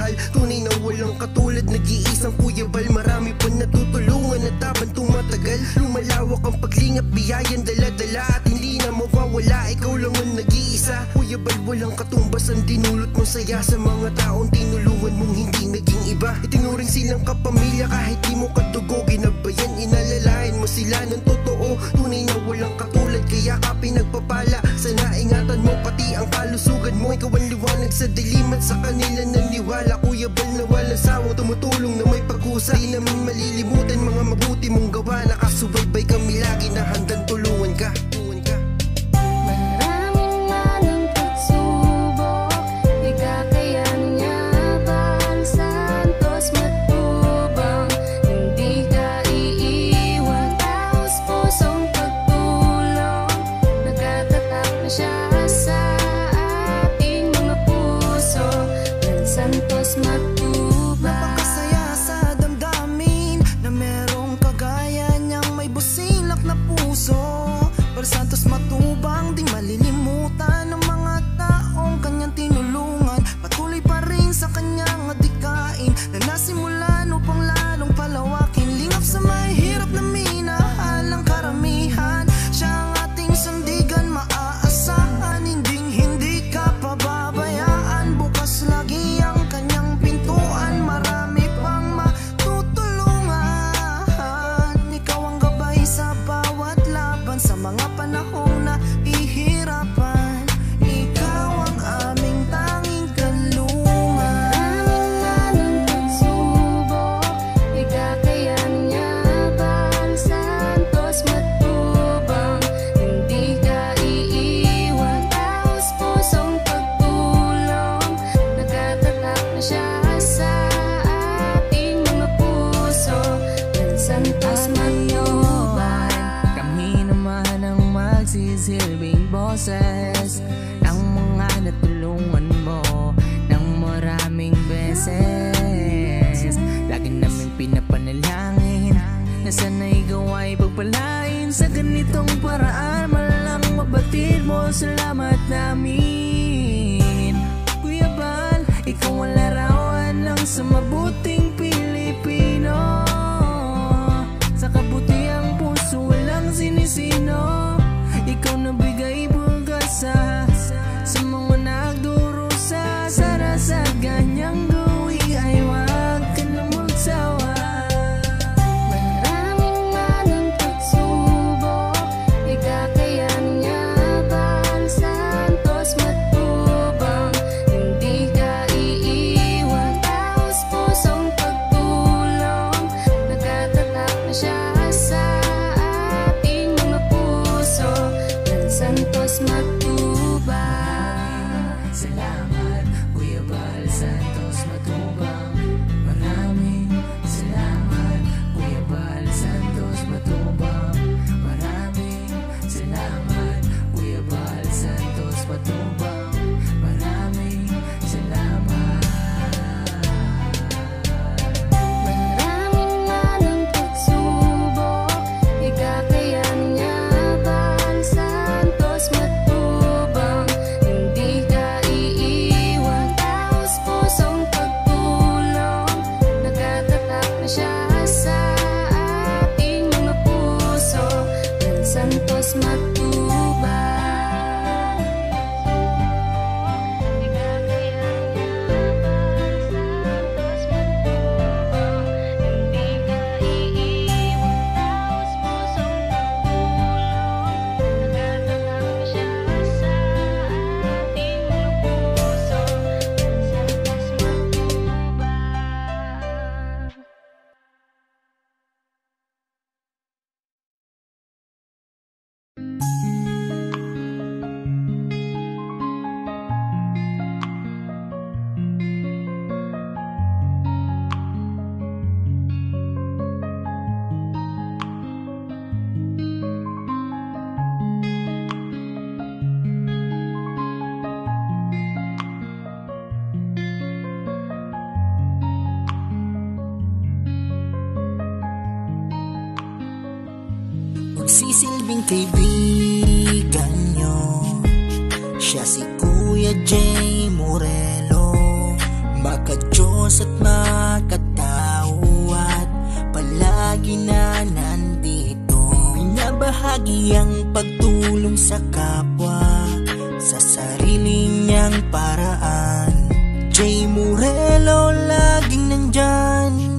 mahal. Tunay na walang katulad, nag-iisang Kuya Bal. Marami pa natutulungan at habang tumatagal, lumalawak ang paglingap, biyayan dala-dala at hindi na mawawala. Ikaw lang ang nag-iisa, Kuya Bal, walang katumbas ang dinulot mong saya sa mga taong tinulungan mong hindi naging iba. Itinuring silang kapamilya kahit di mo katugo, ginabayan, inalalayan mo sila ng totoo. Tunay na walang katulad, kaya ka pinagpapala. Sana ingatan mo pati ang kalusugan mo. Ikaw ang liwanag sa dilim at sa kanila naniwala. Kuya Bal na walang sawang tumutulong na may pag-usa. Di namin malilimutan mga mabuti mong gawa. Nakasubaybay kami lagi na handang tulungan ka. Napakasaya sa damdamin na merong kagaya niyang may busilak na puso. Bal Santos Matubang, di malilimutan ng mga taong kanyang tinulungan. Patuloy pa rin sa kanyang adikain na nasimulan upang lalong palawakin. Lingap sa mahirap na minahal ang karamihan. Siya ang ating sandigan, maaasahan, hindi ka pababayaan. Bukas lagi ang kanyang pintuan, marami pang matutulungan. Ikaw ang gabay sa bawat laban, sa mga panahong nahihirapan. Ikaw ang aming tanging kalungan. Maraming pagsubok, ikakayan niya Bal Santos Matubang. Hindi ka iiwan, taos pusong pagtulong. Nakatatak na siya sa ating mga puso. Bal Santos Matubang. Kami naman ang magsisilbing boses ng mga natulungan mo ng maraming beses. Lagi namin pinapanalangin na sana ikaw ay pagpalain sa ganitong paraan. Malang mabatid mo, salamat namin. Kuya Bal, ikaw ang larawan ng sa mabuting Pilipino. Sa kabutiang puso walang sinisino. Ikaw nabigay pag-asa sa mga nagdurusa. Sana sa ganyang gawi ay wag ka na magsawa. Maraming manang pagsubok, ikakayan niya Bal Santos Matubang. Hindi ka iiwan, taos pusong pagtulong. Nakatatak na siya sa ating mga puso. Bal Santos Matubang. Salamat, Kuya Bal Santos Matubang. Maraming salamat, Kuya Bal Santos Matubang. Maraming salamat, Kuya Bal Santos Matubang. Maraming salamat. Maraming manang pagsubok, ikakayan niya Bal Santos Matubang. Hindi ka iiwan, taos pusong pagtulong. Nakatatak na siya sa ating mga puso. Bal Santos Matubang. Ikakayan niya Bal Santos Matubang. Hindi ka iiwan, taos pusong pagtulong. Nakatatak na siya sa ating mga puso. Bal Santos Matubang. Magsisilbing kaibigan nyo, siya si Kuya J. Morelo. Baka Diyos at makatao at palagi na nandito. Binabahagi ang pagtulong sa kapwa sa sarili niyang paraan. Jay Morelo laging nandyan,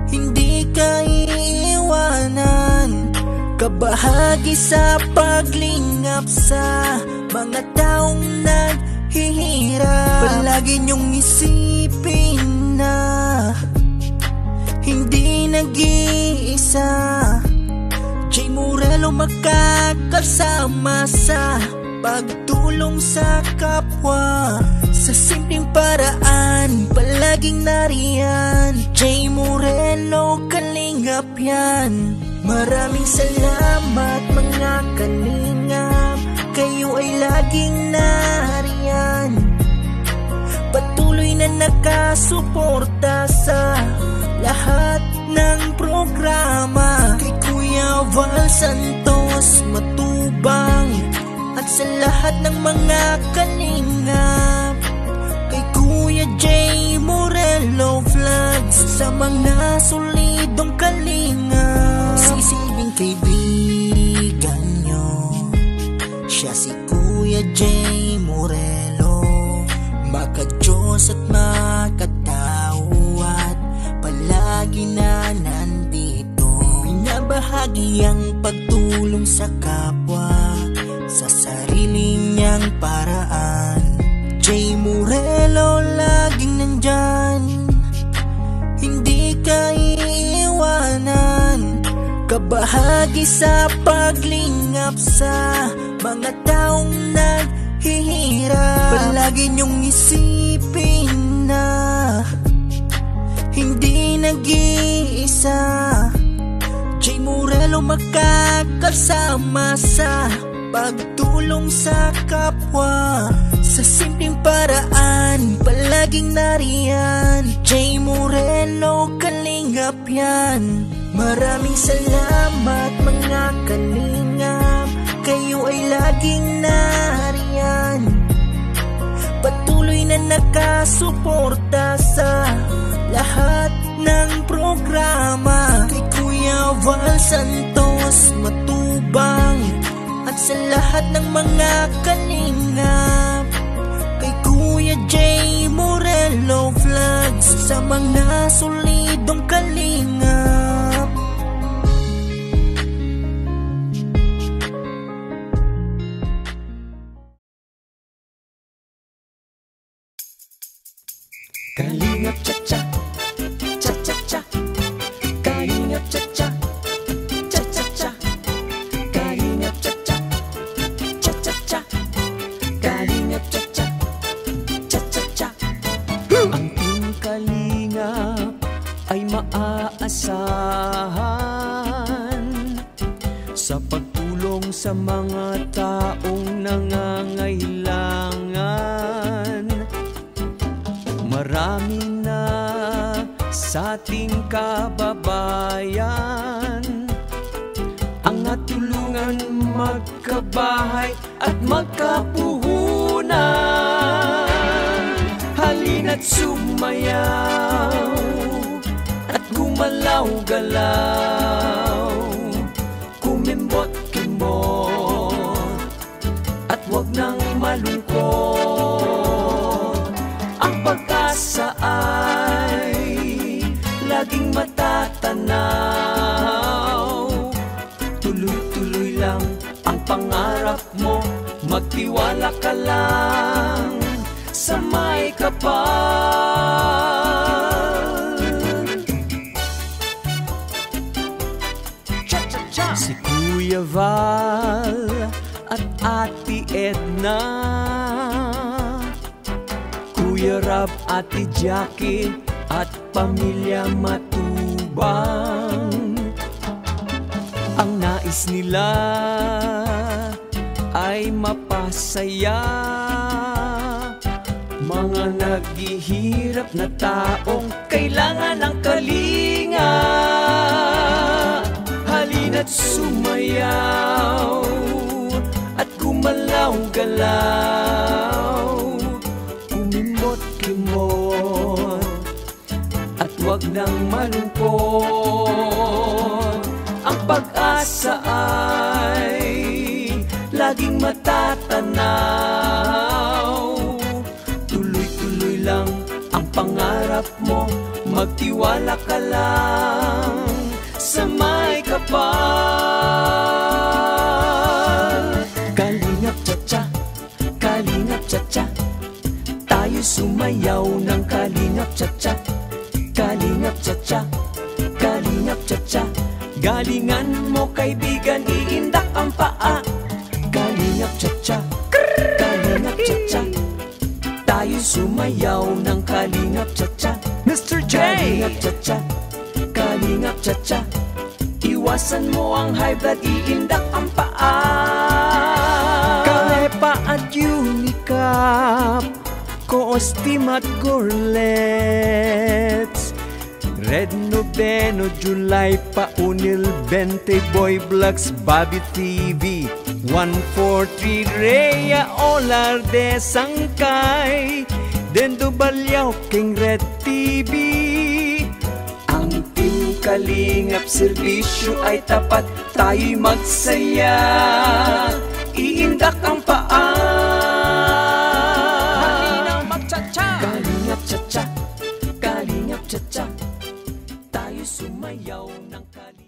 hindi ka iiwanan. Kabahagi sa paglingap sa mga taong naghihirap. Palagi niyong isipin na hindi nag-iisa. Jay Morelo makakasama sa pagtulong sa kapwa. Sa simpleng paraan, palaging nariyan. Jay Morelo, kalingap yan. Maraming salamat mga kalingap, kayo ay laging nariyan. Patuloy na nakasuporta sa lahat ng programa. Kay Kuya Val Santos Matubang at sa lahat ng mga kalingap. Kay Kuya Jay Morelo Vlogs, sa mga solidong kalingap. Sisilbing kaibigan nyo, siya si Kuya Jay Morelo. Maka-Diyos at makatao at palagi na nandito. Binabahagi ang pagtulong sa kapwa sa sarili niyang paraan. Jay Morelo laging nandyan, hindi ka iiwanan. Kabahagi sa paglingap sa mga taong naghihirap. Palagi niyong isipin na hindi nag-iisa. Jay Morelo makakasama sa pagtulong sa kapwa. Sa simpleng paraan, palaging nariyan. Jay Morelo, kalingap yan. Maraming salamat mga kalingap, kayo ay laging nariyan. Patuloy na nakasuporta sa lahat ng programa. Kay Kuya Val Santos Matubang at sa lahat ng mga kalingap. Kay Kuya Jay Morelo Vlogs, sa mga solidong kalingap. Kalingap cha-cha, cha-cha-cha. Kalingap cha-cha, cha-cha-cha. Kalingap cha-cha, cha-cha-cha. Kalingap cha-cha, cha-cha-cha. Ang Team Kalingap ay maaasahan sa pagtulong sa mga taong nangangailangan. Marami na sa ating kababayan ang natulungan magkabahay at magkapuhunan. Halina't sumayaw at gumalaw-galaw, kumimbot-kimbot at wag nang malungkot. Ang pag-asa ay laging matatanaw. Tuloy-tuloy lang ang pangarap mo, magtiwala ka lang sa may kapal. Cha-cha-cha. Si Kuya Val at Ate Edna, Kuya Rab, Ate Jackie at Pamilya Matubang. Ang nais nila ay mapasaya mga naghihirap na taong kailangan ng kalinga. Halina't sumayaw at gumalaw-galaw, kumimbot-kimbot ng malungkot. Ang pag-asa ay laging matatanaw. Tuloy-tuloy lang ang pangarap mo, magtiwala ka lang sa may kapal. Kalingap cha-cha, kalingap cha-cha, tayo sumayaw ng kalingap cha-cha. Kalingap cha-cha, kalingap cha-cha, galingan mo kaibigan, iindak ang paa. Kalingap cha-cha, kalingap cha-cha, tayo sumayaw ng kalingap cha-cha. Mr. J! Kalingap cha-cha, kalingap cha-cha, iwasan mo ang high blood, iindak ang paa. Kalepa at Unicap, Coostim at Gorlets, Red Noveno, July pa, Unil 20, Boy Vlogs, Bobby TV, 143, Rhea Olarde, Sangkay, Dendo Balyaw, King Red TV. Ang Team Kalingap serbisyo ay tapat, tayo'y magsaya, iindak ang paa. Halinaw mag-cha-cha! Kalingap cha-cha, kalingap cha-cha, tayo sumayaw ng kalingap.